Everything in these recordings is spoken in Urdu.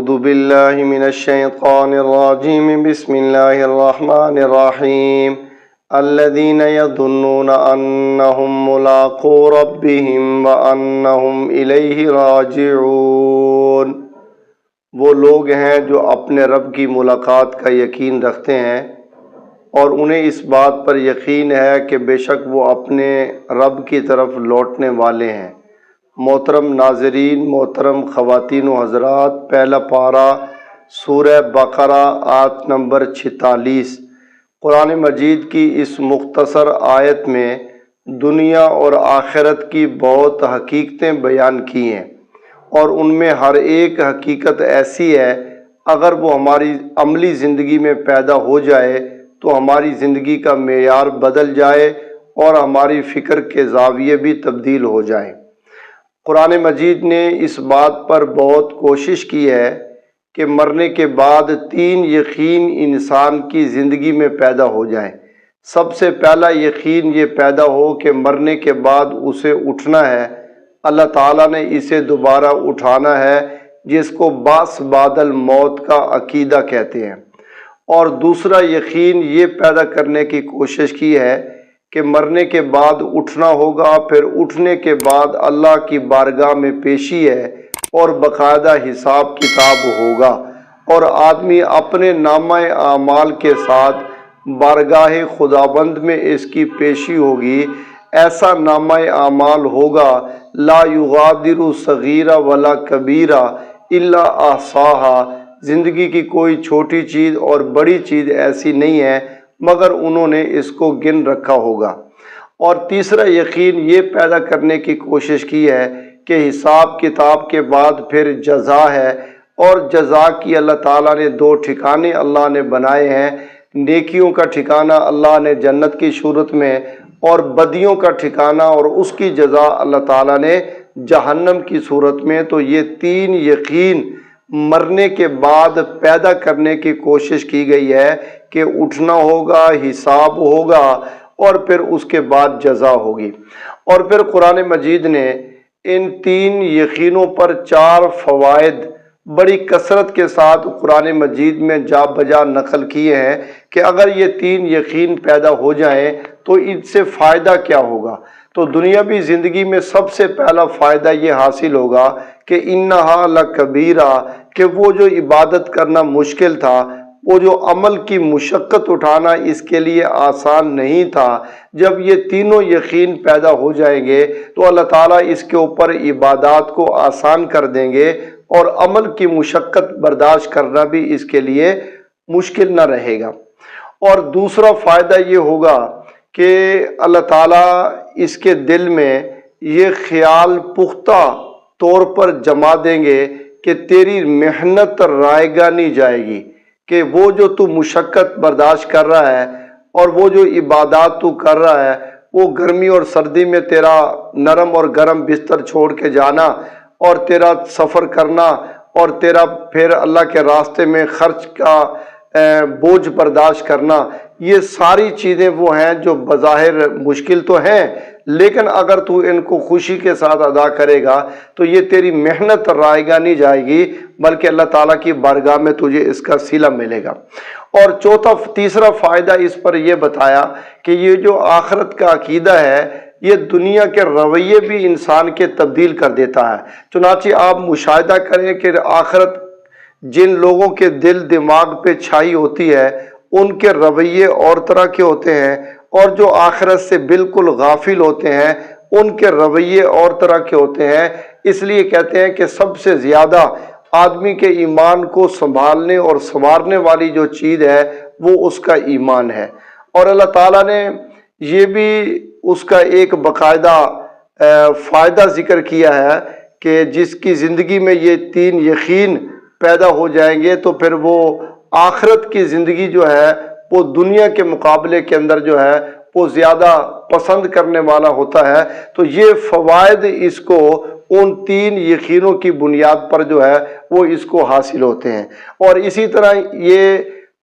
اعوذ باللہ من الشیطان الرجیم بسم اللہ الرحمن الرحیم الذین یظنون انہم ملاقو ربہم وانہم الیہ راجعون، وہ لوگ ہیں جو اپنے رب کی ملاقات کا یقین رکھتے ہیں اور انہیں اس بات پر یقین ہے کہ بے شک وہ اپنے رب کی طرف لوٹنے والے ہیں۔ محترم ناظرین، محترم خواتین و حضرات، پہلا پارہ سورہ بقرہ آیت نمبر 46 قرآن مجید کی اس مختصر آیت میں دنیا اور آخرت کی بہت حقیقتیں بیان کی ہیں، اور ان میں ہر ایک حقیقت ایسی ہے اگر وہ ہماری عملی زندگی میں پیدا ہو جائے تو ہماری زندگی کا معیار بدل جائے اور ہماری فکر کے زاویے بھی تبدیل ہو جائیں۔ قرآن مجید نے اس بات پر بہت کوشش کی ہے کہ مرنے کے بعد 3 یقین انسان کی زندگی میں پیدا ہو جائیں۔ سب سے پہلا یقین یہ پیدا ہو کہ مرنے کے بعد اسے اٹھنا ہے، اللہ تعالیٰ نے اسے دوبارہ اٹھانا ہے، جس کو بعث بعد الموت کا عقیدہ کہتے ہیں۔ اور دوسرا یقین یہ پیدا کرنے کی کوشش کی ہے کہ مرنے کے بعد اٹھنا ہوگا، پھر اٹھنے کے بعد اللہ کی بارگاہ میں پیشی ہے اور باقاعدہ حساب کتاب ہوگا، اور آدمی اپنے نامہ اعمال کے ساتھ بارگاہ خداوند میں اس کی پیشی ہوگی۔ ایسا نامہ اعمال ہوگا لا یغادر صغیرہ ولا کبیرہ الا احصاہا، زندگی کی کوئی چھوٹی چیز اور بڑی چیز ایسی نہیں ہے مگر انہوں نے اس کو گن رکھا ہوگا۔ اور تیسرا یقین یہ پیدا کرنے کی کوشش کی ہے کہ حساب کتاب کے بعد پھر جزا ہے، اور جزا کی اللہ تعالیٰ نے 2 ٹھکانے اللہ نے بنائے ہیں۔ نیکیوں کا ٹھکانہ اللہ نے جنت کی صورت میں، اور بدیوں کا ٹھکانہ اور اس کی جزا اللہ تعالیٰ نے جہنم کی صورت میں۔ تو یہ 3 یقین مرنے کے بعد پیدا کرنے کی کوشش کی گئی ہے کہ اٹھنا ہوگا، حساب ہوگا، اور پھر اس کے بعد جزا ہوگی۔ اور پھر قرآن مجید نے ان 3 یقینوں پر 4 فوائد بڑی کثرت کے ساتھ قرآن مجید میں جا بجا نقل کیے ہیں کہ اگر یہ 3 یقین پیدا ہو جائیں تو ان سے فائدہ کیا ہوگا۔ تو دنیاوی زندگی میں سب سے پہلا فائدہ یہ حاصل ہوگا کہ انہا لکبیرہ، کہ وہ جو عبادت کرنا مشکل تھا، وہ جو عمل کی مشقت اٹھانا اس کے لیے آسان نہیں تھا، جب یہ تینوں یقین پیدا ہو جائیں گے تو اللہ تعالیٰ اس کے اوپر عبادات کو آسان کر دیں گے، اور عمل کی مشقت برداشت کرنا بھی اس کے لیے مشکل نہ رہے گا۔ اور دوسرا فائدہ یہ ہوگا کہ اللہ تعالیٰ اس کے دل میں یہ خیال پختہ طور پر جما دیں گے کہ تیری محنت رائے گاہ نہیں جائے گی، کہ وہ جو تو مشقت برداشت کر رہا ہے اور وہ جو عبادات تو کر رہا ہے، وہ گرمی اور سردی میں تیرا نرم اور گرم بستر چھوڑ کے جانا، اور تیرا سفر کرنا، اور تیرا پھر اللہ کے راستے میں خرچ کا بوجھ برداشت کرنا، یہ ساری چیزیں وہ ہیں جو بظاہر مشکل تو ہیں، لیکن اگر تو ان کو خوشی کے ساتھ ادا کرے گا تو یہ تیری محنت رائے گاہ نہیں جائے گی، بلکہ اللہ تعالیٰ کی بارگاہ میں تجھے اس کا صلہ ملے گا۔ اور تیسرا فائدہ اس پر یہ بتایا کہ یہ جو آخرت کا عقیدہ ہے، یہ دنیا کے رویے بھی انسان کے تبدیل کر دیتا ہے۔ چنانچہ آپ مشاہدہ کریں کہ آخرت جن لوگوں کے دل دماغ پہ چھائی ہوتی ہے ان کے رویے اور طرح کے ہوتے ہیں، اور جو آخرت سے بالکل غافل ہوتے ہیں ان کے رویے اور طرح کے ہوتے ہیں۔ اس لیے کہتے ہیں کہ سب سے زیادہ آدمی کے ایمان کو سنبھالنے اور سنوارنے والی جو چیز ہے وہ اس کا ایمان ہے۔ اور اللہ تعالیٰ نے یہ بھی اس کا ایک باقاعدہ فائدہ ذکر کیا ہے کہ جس کی زندگی میں یہ 3 یقین پیدا ہو جائیں گے تو پھر وہ آخرت کی زندگی جو ہے وہ دنیا کے مقابلے کے اندر جو ہے وہ زیادہ پسند کرنے والا ہوتا ہے۔ تو یہ فوائد اس کو ان 3 یقینوں کی بنیاد پر جو ہے وہ اس کو حاصل ہوتے ہیں۔ اور اسی طرح یہ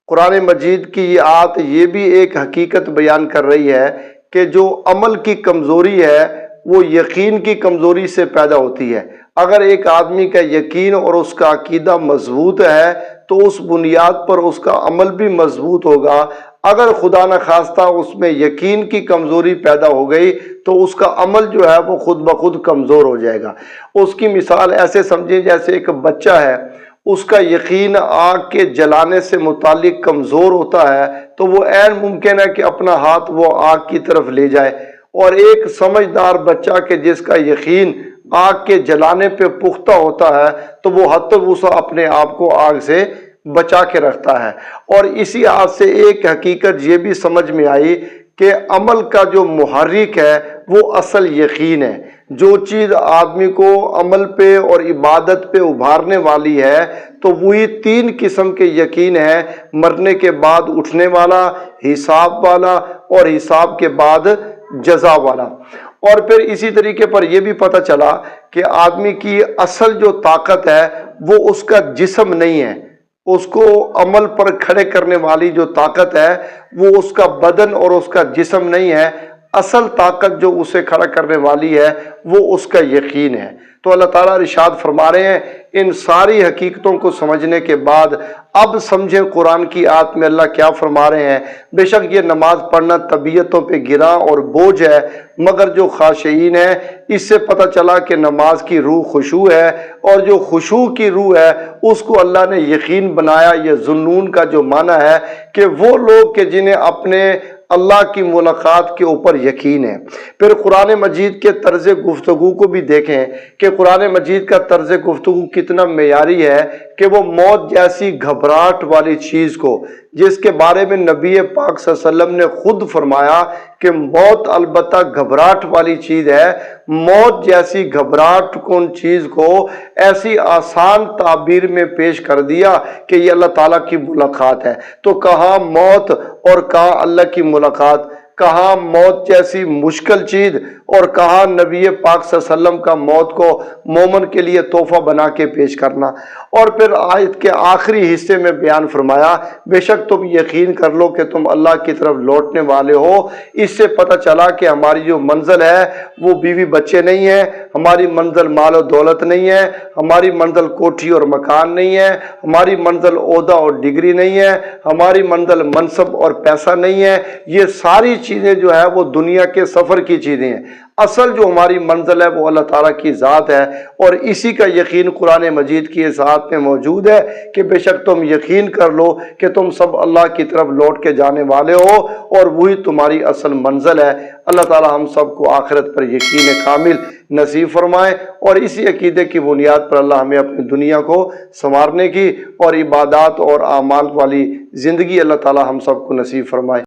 قرآن مجید کی یہ آیت یہ بھی ایک حقیقت بیان کر رہی ہے کہ جو عمل کی کمزوری ہے وہ یقین کی کمزوری سے پیدا ہوتی ہے۔ اگر ایک آدمی کا یقین اور اس کا عقیدہ مضبوط ہے تو اس بنیاد پر اس کا عمل بھی مضبوط ہوگا۔ اگر خدا نخواستہ اس میں یقین کی کمزوری پیدا ہو گئی تو اس کا عمل جو ہے وہ خود بخود کمزور ہو جائے گا۔ اس کی مثال ایسے سمجھیں جیسے ایک بچہ ہے، اس کا یقین آگ کے جلانے سے متعلق کمزور ہوتا ہے تو وہ عین ممکن ہے کہ اپنا ہاتھ وہ آگ کی طرف لے جائے، اور ایک سمجھدار بچہ کہ جس کا یقین آگ کے جلانے پہ پختہ ہوتا ہے تو وہ حتی الوسع اپنے آپ کو آگ سے بچا کے رکھتا ہے۔ اور اسی آیت سے ایک حقیقت یہ بھی سمجھ میں آئی کہ عمل کا جو محرک ہے وہ اصل یقین ہے۔ جو چیز آدمی کو عمل پہ اور عبادت پہ ابھارنے والی ہے تو وہی تین قسم کے یقین ہے: مرنے کے بعد اٹھنے والا، حساب والا، اور حساب کے بعد جزا والا۔ اور پھر اسی طریقے پر یہ بھی پتہ چلا کہ آدمی کی اصل جو طاقت ہے وہ اس کا جسم نہیں ہے، اس کو عمل پر کھڑے کرنے والی جو طاقت ہے وہ اس کا بدن اور اس کا جسم نہیں ہے۔ اصل طاقت جو اسے کھڑا کرنے والی ہے وہ اس کا یقین ہے۔ تو اللہ تعالیٰ ارشاد فرما رہے ہیں، ان ساری حقیقتوں کو سمجھنے کے بعد اب سمجھیں قرآن کی آیت میں اللہ کیا فرما رہے ہیں۔ بے شک یہ نماز پڑھنا طبیعتوں پہ گراں اور بوجھ ہے، مگر جو خاشعین ہے اس سے پتہ چلا کہ نماز کی روح خشوع ہے، اور جو خشوع کی روح ہے اس کو اللہ نے یقین بنایا۔ یہ ظنون کا جو معنی ہے کہ وہ لوگ کہ جنہیں اپنے اللہ کی ملاقات کے اوپر یقین ہے۔ پھر قرآن مجید کے طرز گفتگو کو بھی دیکھیں کہ قرآن مجید کا طرز گفتگو کتنا معیاری ہے کہ وہ موت جیسی گھبراہٹ والی چیز کو، جس کے بارے میں نبی پاک صلی اللہ علیہ وسلم نے خود فرمایا کہ موت البتہ گھبراہٹ والی چیز ہے، موت جیسی گھبراہٹ کن چیز کو ایسی آسان تعبیر میں پیش کر دیا کہ یہ اللہ تعالیٰ کی ملاقات ہے۔ تو کہاں موت اور کہاں اللہ کی ملاقات، کہاں موت جیسی مشکل چیز اور کہاں نبی پاک صلی اللہ علیہ وسلم کا موت کو مومن کے لیے تحفہ بنا کے پیش کرنا۔ اور پھر آیت کے آخری حصے میں بیان فرمایا، بے شک تم یقین کر لو کہ تم اللہ کی طرف لوٹنے والے ہو۔ اس سے پتہ چلا کہ ہماری جو منزل ہے وہ بیوی بچے نہیں ہے، ہماری منزل مال و دولت نہیں ہے، ہماری منزل کوٹھی اور مکان نہیں ہے، ہماری منزل عہدہ اور ڈگری نہیں ہے، ہماری منزل منصب اور پیسہ نہیں ہے۔ یہ ساری چیزیں جو ہے وہ دنیا کے سفر کی چیزیں ہیں۔ اصل جو ہماری منزل ہے وہ اللہ تعالیٰ کی ذات ہے، اور اسی کا یقین قرآن مجید کی اس آیت میں موجود ہے کہ بے شک تم یقین کر لو کہ تم سب اللہ کی طرف لوٹ کے جانے والے ہو اور وہی تمہاری اصل منزل ہے۔ اللہ تعالیٰ ہم سب کو آخرت پر یقین کامل نصیب فرمائے، اور اسی عقیدے کی بنیاد پر اللہ ہمیں اپنی دنیا کو سنوارنے کی اور عبادات اور اعمال والی زندگی اللہ تعالیٰ ہم سب کو نصیب فرمائے۔